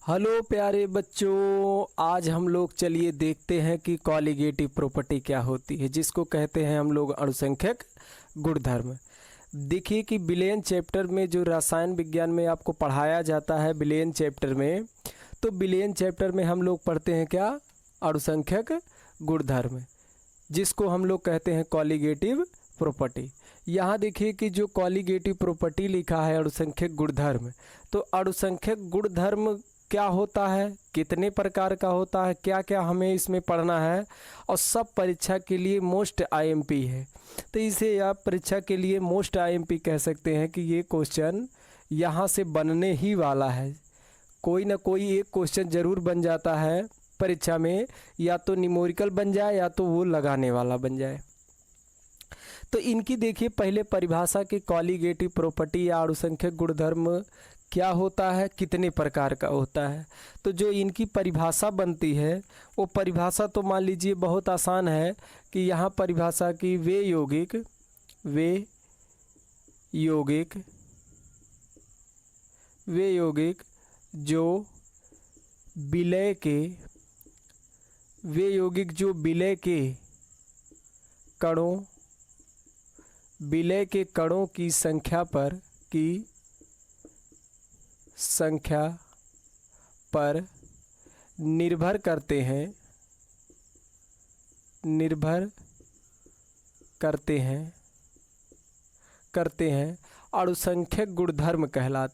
Hello प्यारे बच्चों, आज हम लोग चलिए देखते हैं कि कॉलिगेटिव प्रॉपर्टी क्या होती है, जिसको कहते हैं हम लोग अणुसंख्यक गुणधर्म। देखिए कि विलयन चैप्टर में जो रसायन विज्ञान में आपको पढ़ाया जाता है विलयन चैप्टर में, तो विलयन चैप्टर में हम लोग पढ़ते हैं क्या, अणुसंख्यक गुणधर्म, जिसको हम लोग कहते हैं कॉलिगेटिव प्रॉपर्टी। यहाँ देखिए कि जो कॉलिगेटिव प्रॉपर्टी लिखा है अणुसंख्यक गुणधर्म, तो अणुसंख्यक गुणधर्म क्या होता है, कितने प्रकार का होता है, क्या क्या हमें इसमें पढ़ना है, और सब परीक्षा के लिए मोस्ट आईएमपी है। तो इसे आप परीक्षा के लिए मोस्ट आईएमपी कह सकते हैं कि ये क्वेश्चन यहाँ से बनने ही वाला है। कोई ना कोई एक क्वेश्चन ज़रूर बन जाता है परीक्षा में, या तो न्यूमेरिकल बन जाए या तो वो लगाने वाला बन जाए। तो इनकी देखिए पहले परिभाषा की, कॉलिगेटिव प्रॉपर्टी या अणुसंख्यक गुणधर्म क्या होता है, कितने प्रकार का होता है। तो जो इनकी परिभाषा बनती है वो परिभाषा तो मान लीजिए बहुत आसान है कि यहाँ परिभाषा की वे यौगिक जो विलय के कणों की संख्या पर निर्भर करते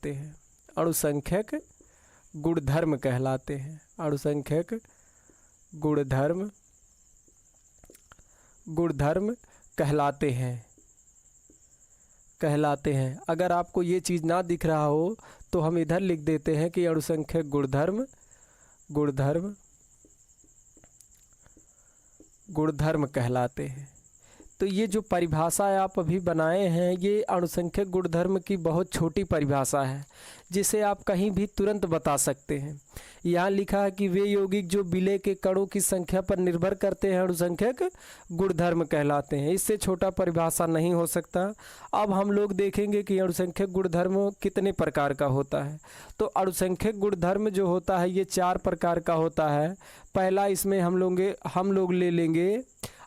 हैं अणुसंख्यक गुणधर्म कहलाते हैं। अणुसंख्यक गुणधर्म कहलाते हैं। अगर आपको ये चीज़ ना दिख रहा हो तो हम इधर लिख देते हैं कि अणुसंख्यक गुणधर्म कहलाते हैं। तो ये जो परिभाषा आप अभी बनाए हैं, ये अणुसंख्यक गुणधर्म की बहुत छोटी परिभाषा है, जिसे आप कहीं भी तुरंत बता सकते हैं। यहाँ लिखा है कि वे यौगिक जो विलय के कणों की संख्या पर निर्भर करते हैं अणुसंख्यक गुणधर्म कहलाते हैं। इससे छोटा परिभाषा नहीं हो सकता। अब हम लोग देखेंगे कि अणुसंख्यक गुणधर्म कितने प्रकार का होता है। तो अणुसंख्यक गुणधर्म जो होता है ये 4 प्रकार का होता है। पहला इसमें हम लोग ले लेंगे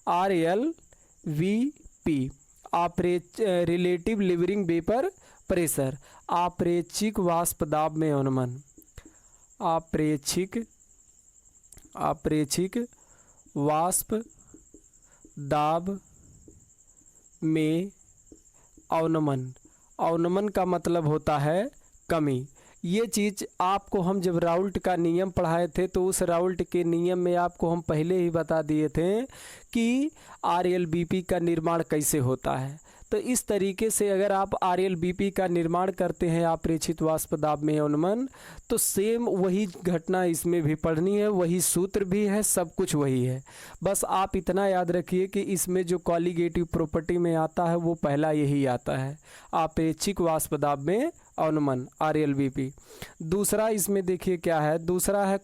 RLVP, रिलेटिव लिवरिंग वेपर प्रेशर, आपेक्षिक वाष्प दाब में अवनमन। आपेक्षिक वाष्प दाब में अवनमन का मतलब होता है कमी। ये चीज़ आपको हम जब राउल्ट का नियम पढ़ाए थे तो उस राउल्ट के नियम में आपको हम पहले ही बता दिए थे कि RLVP का निर्माण कैसे होता है। तो इस तरीके से अगर आप RLVP का निर्माण करते हैं, आपेक्षित वाष्प दाब में अवनमन, तो सेम वही घटना इसमें भी पढ़नी है, वही सूत्र भी है, सब कुछ वही है। बस आप इतना याद रखिए कि इसमें जो कॉलिगेटिव प्रॉपर्टी में आता है वो पहला यही आता है, आपेक्षिक वाष्प दाब में अवनमन, RLVP। दूसरा इसमें देखिए क्या है, दूसरा है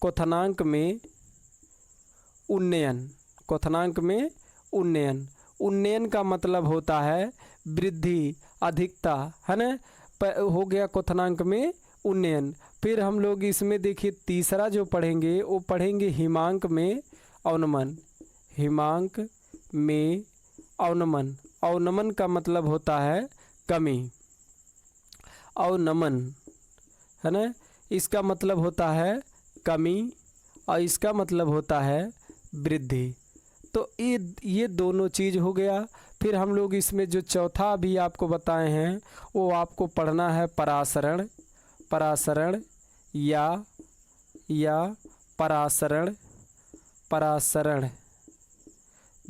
क्वथनांक में उन्नयन। उन्नयन का मतलब होता है वृद्धि, अधिकता, है ना। हो गया क्वथनांक में उन्नयन। फिर हम लोग इसमें देखिए तीसरा जो पढ़ेंगे वो पढ़ेंगे हिमांक में अवनमन। अवनमन का मतलब होता है कमी, अवनमन, है ना। इसका मतलब होता है कमी और इसका मतलब होता है वृद्धि। तो ये दोनों चीज़ हो गया। फिर हम लोग इसमें जो चौथा भी आपको बताए हैं वो आपको पढ़ना है परासरण या परासरण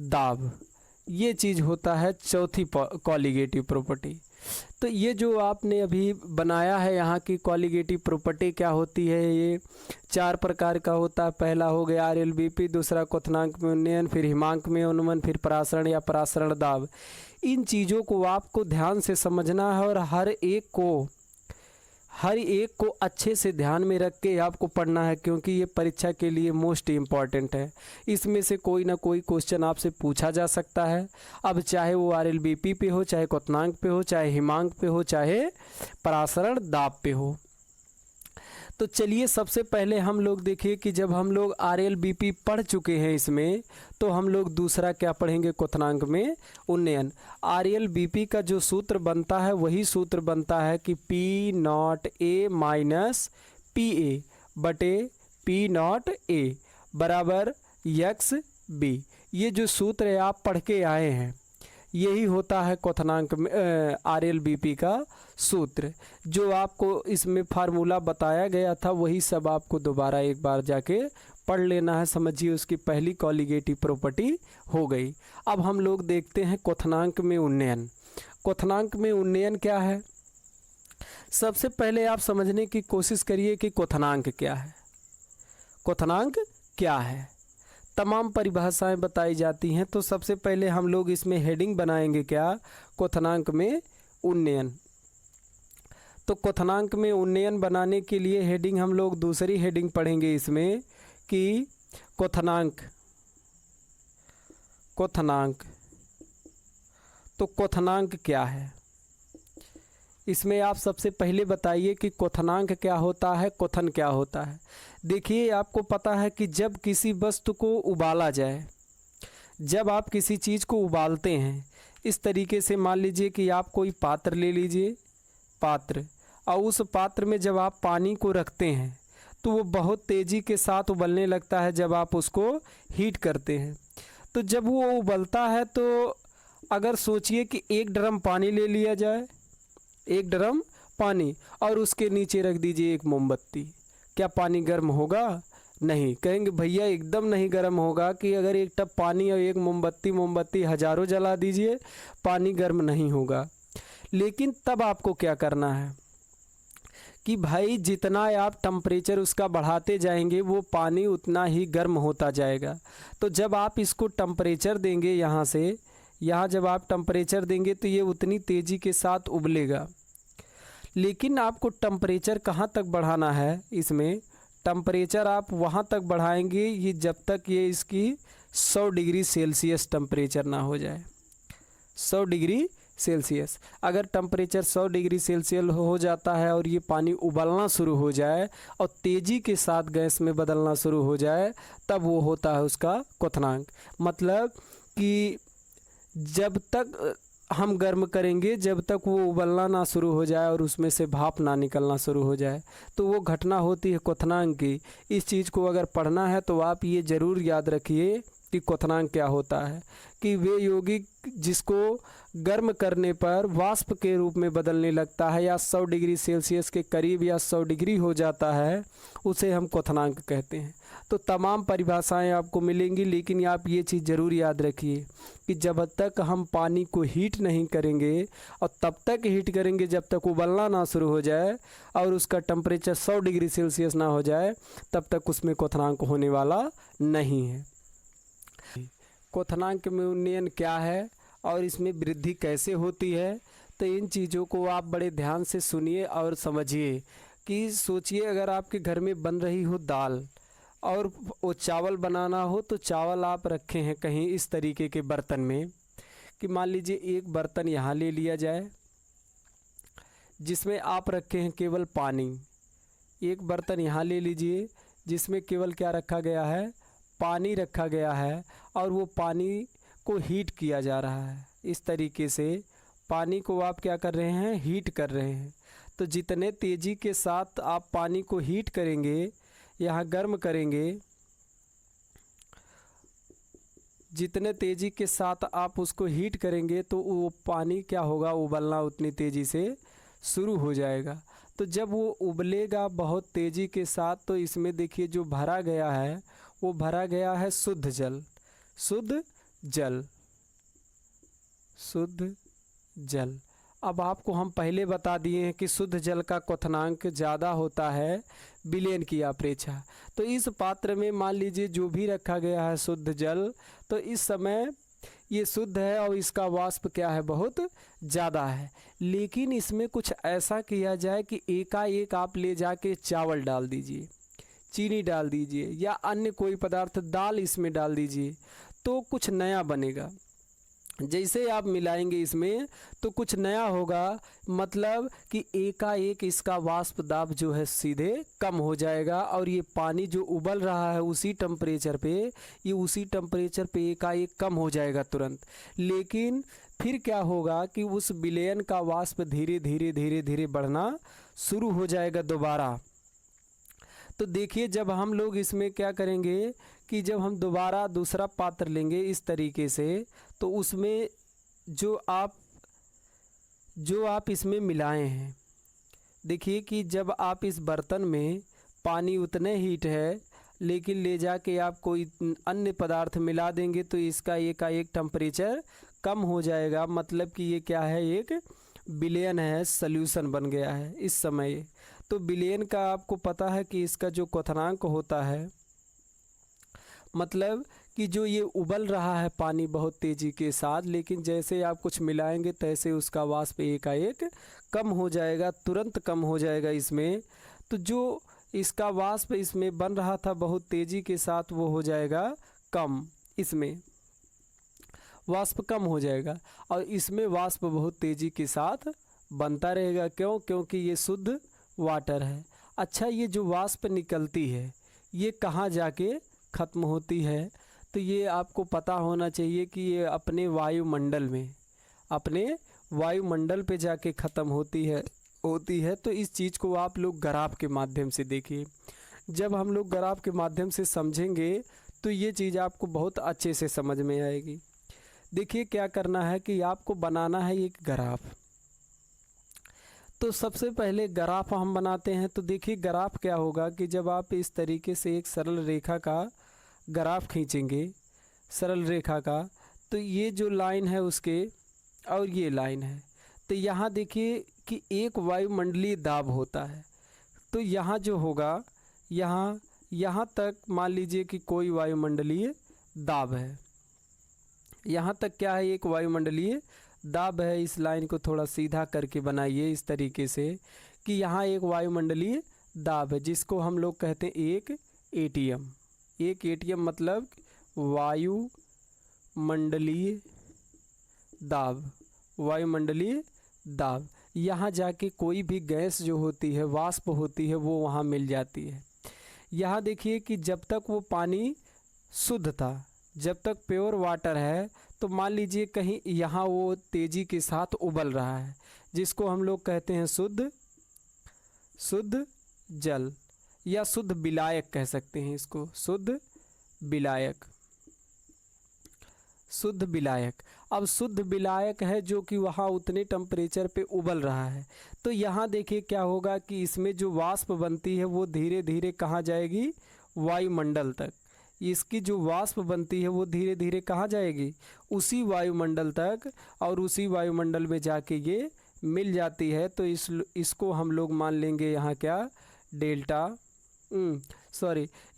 दाब। ये चीज़ होता है चौथी कॉलिगेटिव प्रॉपर्टी। तो ये जो आपने अभी बनाया है यहाँ की कॉलिगेटिव प्रॉपर्टी क्या होती है, ये 4 प्रकार का होता है। पहला हो गया RLVP, दूसरा क्वथनांक में उन्नयन, फिर हिमांक में अवनमन, फिर परासरण या परासरण दाब। इन चीज़ों को आपको ध्यान से समझना है और हर एक को अच्छे से ध्यान में रख के आपको पढ़ना है, क्योंकि ये परीक्षा के लिए मोस्ट इम्पॉर्टेंट है। इसमें से कोई ना कोई क्वेश्चन आपसे पूछा जा सकता है। अब चाहे वो RLBP पे हो, चाहे क्वथनांक पे हो, चाहे हिमांक पे हो, चाहे परासरण दाब पे हो। तो चलिए सबसे पहले हम लोग देखिए कि जब हम लोग RLBP पढ़ चुके हैं इसमें, तो हम लोग दूसरा क्या पढ़ेंगे क्वथनांक में उन्नयन। RLBP का जो सूत्र बनता है वही सूत्र बनता है कि P0A माइनस PA बटे P0A बराबर XB। ये जो सूत्र है आप पढ़ के आए हैं, यही होता है क्वथनांक में RLBP का सूत्र। जो आपको इसमें फार्मूला बताया गया था वही सब आपको दोबारा एक बार जाके पढ़ लेना है। समझिए उसकी पहली कॉलिगेटिव प्रॉपर्टी हो गई। अब हम लोग देखते हैं क्वथनांक में उन्नयन। क्वथनांक में उन्नयन क्या है? सबसे पहले आप समझने की कोशिश करिए कि क्वथनांक क्या है। क्वथनांक क्या है? तमाम परिभाषाएं बताई जाती हैं। तो सबसे पहले हम लोग इसमें हेडिंग बनाएंगे क्या? क्वथनांक में उन्नयन। तो क्वथनांक में उन्नयन बनाने के लिए हेडिंग हम लोग दूसरी हेडिंग पढ़ेंगे इसमें कि क्वथनांक। तो क्वथनांक क्या है? इसमें आप सबसे पहले बताइए कि क्वथनांक क्या होता है, क्वथन क्या होता है। देखिए आपको पता है कि जब किसी वस्तु को उबाला जाए, जब आप किसी चीज़ को उबालते हैं, इस तरीके से मान लीजिए कि आप कोई पात्र ले लीजिए, पात्र, और उस पात्र में जब आप पानी को रखते हैं तो वो बहुत तेज़ी के साथ उबलने लगता है जब आप उसको हीट करते हैं। तो जब वो उबलता है तो अगर सोचिए कि 1 ड्रम पानी ले लिया जाए, 1 ड्रम पानी, और उसके नीचे रख दीजिए एक मोमबत्ती, क्या पानी गर्म होगा? नहीं। कहेंगे भैया एकदम नहीं गर्म होगा कि अगर 1 टब पानी और 1 मोमबत्ती हज़ारों जला दीजिए, पानी गर्म नहीं होगा। लेकिन तब आपको क्या करना है कि भाई जितना आप टेम्परेचर उसका बढ़ाते जाएंगे वो पानी उतना ही गर्म होता जाएगा। तो जब आप इसको टेम्परेचर देंगे, यहाँ से यहाँ जब आप टेम्परेचर देंगे तो ये उतनी तेज़ी के साथ उबलेगा। लेकिन आपको टेम्परेचर कहाँ तक बढ़ाना है? इसमें टेम्परेचर आप वहाँ तक बढ़ाएंगे ये जब तक ये इसकी 100 डिग्री सेल्सियस टेम्परेचर ना हो जाए। 100 डिग्री सेल्सियस। अगर टेम्परेचर 100 डिग्री सेल्सियस हो जाता है और ये पानी उबलना शुरू हो जाए और तेज़ी के साथ गैस में बदलना शुरू हो जाए, तब वो होता है उसका क्वथनांक। मतलब कि जब तक हम गर्म करेंगे, जब तक वो उबलना ना शुरू हो जाए और उसमें से भाप ना निकलना शुरू हो जाए, तो वो घटना होती है क्वथनांक की। इस चीज़ को अगर पढ़ना है तो आप ये ज़रूर याद रखिए कि क्वथनांक क्या होता है। कि वे यौगिक जिसको गर्म करने पर वाष्प के रूप में बदलने लगता है या 100 डिग्री सेल्सियस के करीब या 100 डिग्री हो जाता है, उसे हम क्वथनांक कहते हैं। तो तमाम परिभाषाएं आपको मिलेंगी, लेकिन आप ये चीज़ ज़रूर याद रखिए कि जब तक हम पानी को हीट नहीं करेंगे, और तब तक हीट करेंगे जब तक उबलना ना शुरू हो जाए और उसका टेम्परेचर 100 डिग्री सेल्सियस ना हो जाए, तब तक उसमें क्वथनांक होने वाला नहीं है। क्वथनांक में उन्नयन क्या है और इसमें वृद्धि कैसे होती है, तो इन चीज़ों को आप बड़े ध्यान से सुनिए और समझिए। कि सोचिए अगर आपके घर में बन रही हो दाल और वो चावल बनाना हो, तो चावल आप रखे हैं कहीं इस तरीके के बर्तन में कि मान लीजिए एक बर्तन यहाँ ले लिया जाए जिसमें आप रखे हैं केवल पानी। एक बर्तन यहाँ ले लीजिए जिसमें केवल क्या रखा गया है? पानी रखा गया है, और वो पानी को हीट किया जा रहा है। इस तरीके से पानी को आप क्या कर रहे हैं? हीट कर रहे हैं। तो जितने तेज़ी के साथ आप पानी को हीट करेंगे, यहाँ गर्म करेंगे, जितने तेज़ी के साथ आप उसको हीट करेंगे तो वो पानी क्या होगा? उबलना उतनी तेज़ी से शुरू हो जाएगा। तो जब वो उबलेगा बहुत तेज़ी के साथ, तो इसमें देखिए जो भरा गया है वो भरा गया है शुद्ध जल। शुद्ध जल, शुद्ध जल। अब आपको हम पहले बता दिए हैं कि शुद्ध जल का क्वथनांक ज़्यादा होता है विलयन की अपेक्षा। तो इस पात्र में मान लीजिए जो भी रखा गया है शुद्ध जल, तो इस समय ये शुद्ध है और इसका वाष्प क्या है? बहुत ज़्यादा है। लेकिन इसमें कुछ ऐसा किया जाए कि एकाएक आप ले जाके चावल डाल दीजिए, चीनी डाल दीजिए या अन्य कोई पदार्थ, दाल इसमें डाल दीजिए, तो कुछ नया बनेगा। जैसे आप मिलाएंगे इसमें तो कुछ नया होगा, मतलब कि एकाएक इसका वाष्प दाब जो है सीधे कम हो जाएगा और ये पानी जो उबल रहा है उसी टेम्परेचर पे, ये उसी टेम्परेचर पे एकाएक कम हो जाएगा तुरंत। लेकिन फिर क्या होगा कि उस विलयन का वाष्प धीरे धीरे धीरे धीरे बढ़ना शुरू हो जाएगा दोबारा। तो देखिए जब हम लोग इसमें क्या करेंगे कि जब हम दोबारा दूसरा पात्र लेंगे इस तरीके से, तो उसमें जो आप इसमें मिलाए हैं, देखिए कि जब आप इस बर्तन में पानी उतने हीट है, लेकिन ले जाके आप कोई अन्य पदार्थ मिला देंगे तो इसका एकाएक टेम्परेचर कम हो जाएगा। मतलब कि ये क्या है, एक विलयन है, सॉल्यूशन बन गया है इस समय। तो विलयन का आपको पता है कि इसका जो क्वथनांक होता है, मतलब कि जो ये उबल रहा है पानी बहुत तेज़ी के साथ, लेकिन जैसे आप कुछ मिलाएंगे तैसे उसका वाष्प एकाएक कम हो जाएगा, तुरंत कम हो जाएगा इसमें। तो जो इसका वाष्प इसमें बन रहा था बहुत तेज़ी के साथ, वो हो जाएगा कम, इसमें वाष्प कम हो जाएगा और इसमें वाष्प बहुत तेज़ी के साथ बनता रहेगा। क्यों? क्योंकि ये शुद्ध वाटर है। अच्छा, ये जो वाष्प निकलती है ये कहाँ जाके ख़त्म होती है? तो ये आपको पता होना चाहिए कि ये अपने वायुमंडल में, अपने वायुमंडल पे जाके ख़त्म होती है। तो इस चीज़ को आप लोग ग्राफ के माध्यम से देखिए। जब हम लोग ग्राफ के माध्यम से समझेंगे तो ये चीज़ आपको बहुत अच्छे से समझ में आएगी। देखिए क्या करना है कि आपको बनाना है एक ग्राफ। तो सबसे पहले ग्राफ हम बनाते हैं। तो देखिए ग्राफ क्या होगा कि जब आप इस तरीके से एक सरल रेखा का ग्राफ खींचेंगे, सरल रेखा का, तो ये जो लाइन है उसके और ये लाइन है, तो यहाँ देखिए कि एक वायुमंडलीय दाब होता है। तो यहाँ जो होगा, यहाँ तक मान लीजिए कि कोई वायुमंडलीय दाब है, यहाँ तक क्या है, एक वायुमंडलीय दाब है। इस लाइन को थोड़ा सीधा करके बनाइए इस तरीके से कि यहाँ एक वायुमंडलीय दाब है, जिसको हम लोग कहते हैं एक एटीएम। एक एटीएम मतलब वायुमंडलीय दाब, वायुमंडलीय दाब। यहाँ जाके कोई भी गैस जो होती है, वाष्प होती है, वो वहाँ मिल जाती है। यहाँ देखिए कि जब तक वो पानी शुद्ध था, जब तक प्योर वाटर है, तो मान लीजिए कहीं यहाँ वो तेज़ी के साथ उबल रहा है, जिसको हम लोग कहते हैं शुद्ध जल या शुद्ध विलायक कह सकते हैं इसको, शुद्ध विलायक, शुद्ध विलायक। अब शुद्ध विलायक है जो कि वहाँ उतने टेम्परेचर पे उबल रहा है। तो यहाँ देखिए क्या होगा कि इसमें जो वाष्प बनती है वो धीरे धीरे कहाँ जाएगी, वायुमंडल तक। इसकी जो वाष्प बनती है वो धीरे धीरे कहाँ जाएगी, उसी वायुमंडल तक, और उसी वायुमंडल में जाके ये मिल जाती है। तो इसको हम लोग मान लेंगे यहाँ क्या, डेल्टा,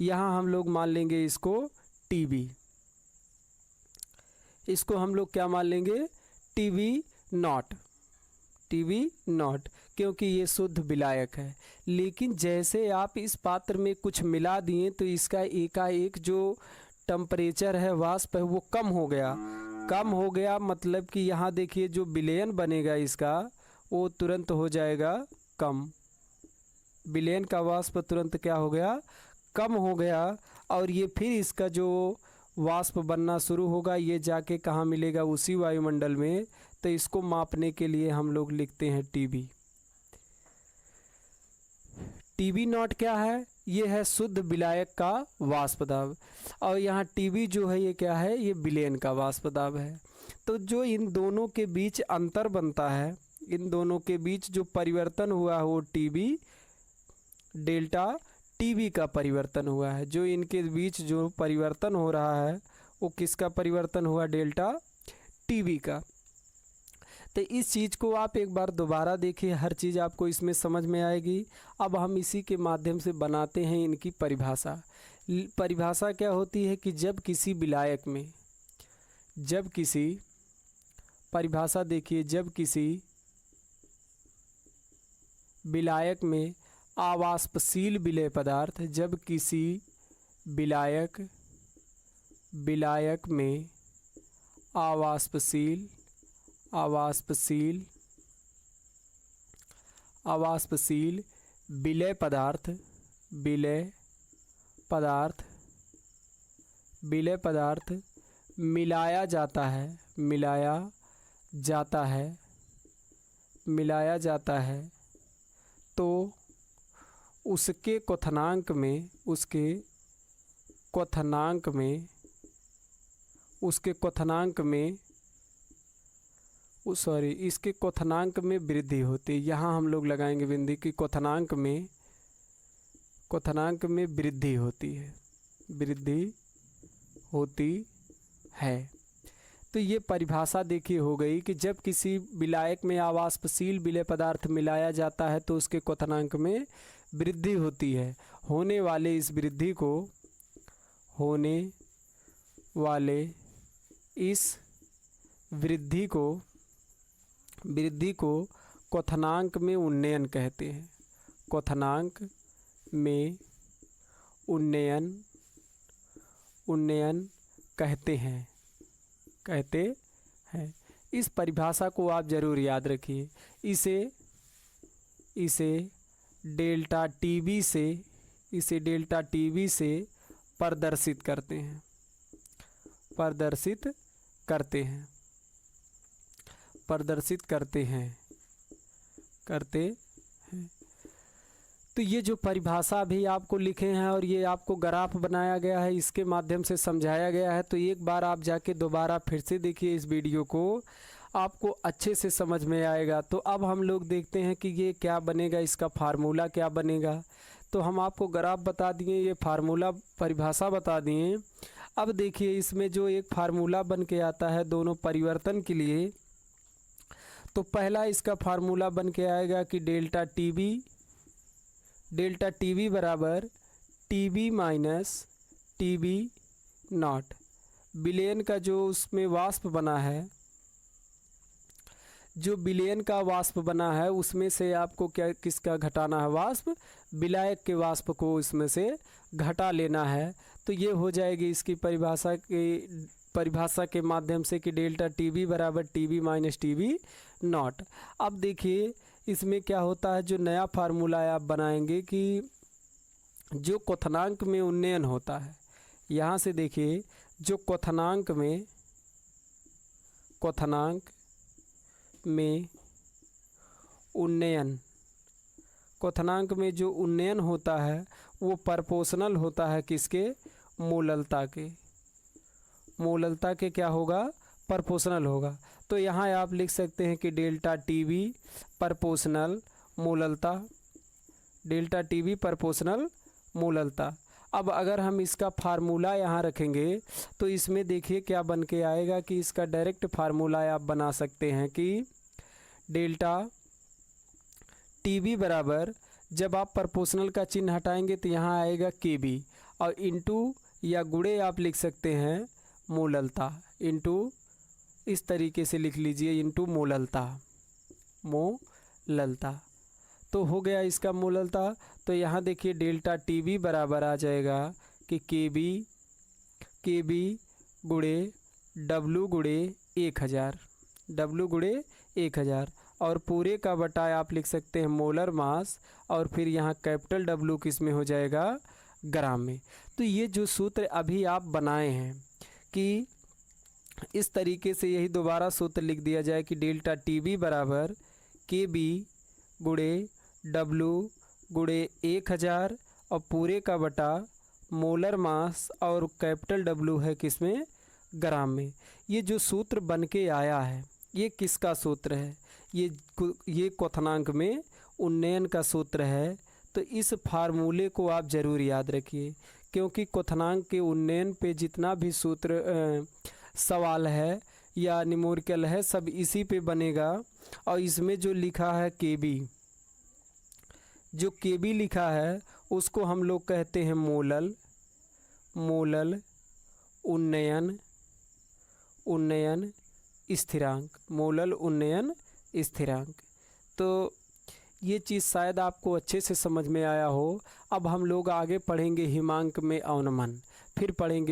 यहाँ हम लोग मान लेंगे इसको टीबी। इसको हम लोग क्या मान लेंगे, टीबी नॉट, क्योंकि ये शुद्ध विलायक है। लेकिन जैसे आप इस पात्र में कुछ मिला दिए तो इसका एकाएक जो टेम्परेचर है, वाष्प है, वो कम हो गया। मतलब कि यहाँ देखिए जो विलयन बनेगा इसका, वो तुरंत हो जाएगा कम। विलयन का वाष्प तुरंत क्या हो गया, कम हो गया। और ये फिर इसका जो वाष्प बनना शुरू होगा, ये जाके कहाँ मिलेगा, उसी वायुमंडल में। तो इसको मापने के लिए हम लोग लिखते हैं टीबी। टीबी नॉट क्या है, ये है शुद्ध विलायक का वाष्प दाब, और यहाँ टीबी जो है ये क्या है, ये विलयन का वाष्प दाब है। तो जो इन दोनों के बीच अंतर बनता है, इन दोनों के बीच जो परिवर्तन हुआ है वो टीबी, डेल्टा टीबी का परिवर्तन हुआ है। जो इनके बीच जो परिवर्तन हो रहा है वो किसका परिवर्तन हुआ, डेल्टा टीबी का। तो इस चीज़ को आप एक बार दोबारा देखिए, हर चीज़ आपको इसमें समझ में आएगी। अब हम इसी के माध्यम से बनाते हैं इनकी परिभाषा। परिभाषा क्या होती है कि जब किसी विलायक में, परिभाषा देखिए, जब किसी विलायक में अवाष्पशील विलेय पदार्थ, जब किसी विलायक में अवाष्पशील विलेय पदार्थ मिलाया जाता है तो उसके क्वथनांक में वृद्धि होती है। यहाँ हम लोग लगाएंगे बिंदी कि क्वथनांक में वृद्धि होती है। तो ये परिभाषा देखिए हो गई कि जब किसी विलायक में अवाष्पशील विलेय पदार्थ मिलाया जाता है तो उसके क्वथनांक में वृद्धि होती है। होने वाले इस वृद्धि को क्वथनांक में उन्नयन कहते हैं। क्वथनांक में उन्नयन कहते हैं। इस परिभाषा को आप जरूर याद रखिए। इसे डेल्टा टीवी से प्रदर्शित करते हैं। तो ये जो परिभाषा भी आपको लिखे हैं और ये आपको ग्राफ बनाया गया है, इसके माध्यम से समझाया गया है। तो एक बार आप जाके दोबारा फिर से देखिए इस वीडियो को, आपको अच्छे से समझ में आएगा। तो अब हम लोग देखते हैं कि ये क्या बनेगा, इसका फार्मूला क्या बनेगा। तो हम आपको ग्राफ बता दिए, ये फार्मूला परिभाषा बता दिए। अब देखिए इसमें जो एक फार्मूला बन के आता है दोनों परिवर्तन के लिए, तो पहला इसका फार्मूला बन के आएगा कि डेल्टा टीवी बराबर टीवी माइनस टीवी नॉट। विलयन का जो उसमें वाष्प बना है, जो विलयन का वाष्प बना है उसमें से आपको क्या किसका घटाना है, वाष्प, विलायक के वाष्प को इसमें से घटा लेना है। तो ये हो जाएगी इसकी परिभाषा के माध्यम से कि डेल्टा टीवी बराबर टीवी माइनस टीवी नॉट। अब देखिए इसमें क्या होता है, जो नया फार्मूला आप बनाएंगे कि जो क्वथनांक में उन्नयन होता है, यहाँ से देखिए जो क्वथनांक में जो उन्नयन होता है वो प्रोपोर्शनल होता है किसके, मूललता के क्या होगा, प्रोपोर्शनल होगा। तो यहाँ आप लिख सकते हैं कि डेल्टा टीवी प्रोपोर्शनल मूललता। अब अगर हम इसका फार्मूला यहाँ रखेंगे तो इसमें देखिए क्या बन के आएगा कि इसका डायरेक्ट फार्मूला आप बना सकते हैं कि डेल्टा टीवी बराबर, जब आप प्रोपोर्शनल का चिन्ह हटाएंगे तो यहाँ आएगा केबी, और इनटू या गुणे आप लिख सकते हैं मूललता, इनटू इस तरीके से लिख लीजिए, इनटू मूललता। तो हो गया इसका मूललता। तो यहाँ देखिए डेल्टा टीवी बराबर आ जाएगा कि केबी गुणे डब्लू गुणे 1000 और पूरे का बटा आप लिख सकते हैं मोलर मास, और फिर यहाँ कैपिटल डब्लू किस में हो जाएगा, ग्राम में। तो ये जो सूत्र अभी आप बनाए हैं कि इस तरीके से यही दोबारा सूत्र लिख दिया जाए कि डेल्टा टीवी बराबर केबी गुणे डब्लू गुणे 1000 और पूरे का बटा मोलर मास और कैपिटल डब्लू है किसमें, ग्राम में। ये जो सूत्र बन के आया है ये किसका सूत्र है, ये क्वथनांक में उन्नयन का सूत्र है। तो इस फार्मूले को आप ज़रूर याद रखिए, क्योंकि क्वथनांक के उन्नयन पे जितना भी सूत्र सवाल है या न्यूमेरिकल है सब इसी पे बनेगा। और इसमें जो लिखा है केबी, जो केबी लिखा है उसको हम लोग कहते हैं मोलल उन्नयन स्थिरांक, मोलल उन्नयन स्थिरांक। तो ये चीज़ शायद आपको अच्छे से समझ में आया हो। अब हम लोग आगे पढ़ेंगे हिमांक में अवनमन, फिर पढ़ेंगे